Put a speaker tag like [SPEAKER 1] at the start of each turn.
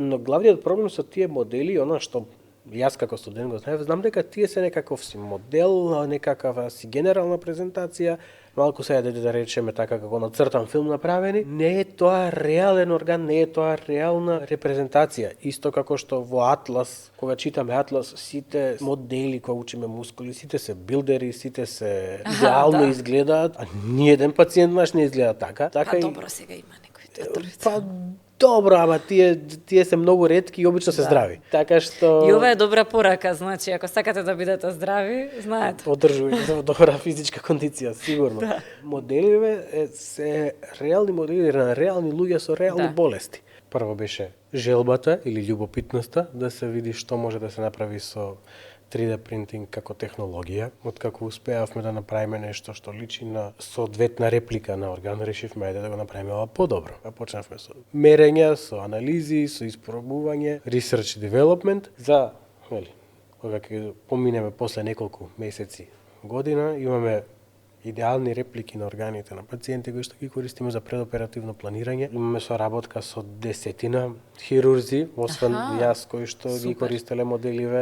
[SPEAKER 1] но главниот проблем со тие модели, она што јас како студент го знаев, знам дека тие се некаков си модел, некакава си генерална презентација, малку сега да речеме така како на цртан филм направени, не е тоа реален орган, не е тоа реална репрезентација. Исто како што во Атлас, кога читаме Атлас, сите модели кога учиме мускули, сите се билдери, сите се идеално изгледаат, а ниеден пациент наш не изгледа така.
[SPEAKER 2] Па добро, сега има некои доторици.
[SPEAKER 1] Па добро, ама тие се многу ретки и обично се здрави. Така што
[SPEAKER 2] И ова е добра порака, значи ако сакате да бидете здрави, знаете.
[SPEAKER 1] Одржувајте добра физичка кондиција, сигурно. Да. Моделиве се реални модели на реални луѓе со реални болести. Прво беше желбата или љубопитноста да се види што може да се направи со 3D принтинг како технологија. Откако успеавме да направиме нешто што личи на соодветна реплика на орган, решивме ајде да го направиме ова подобро. Почнавме со мерења, со анализи, со испробување, research and development за, кога ќе поминеме после неколку месеци, година, имаме идеални реплики на органите на пациенти кои што ги користиме за предоперативно планирање. Имаме соработка со 10 хирурзи, освен јас кои што ги користеле моделиве.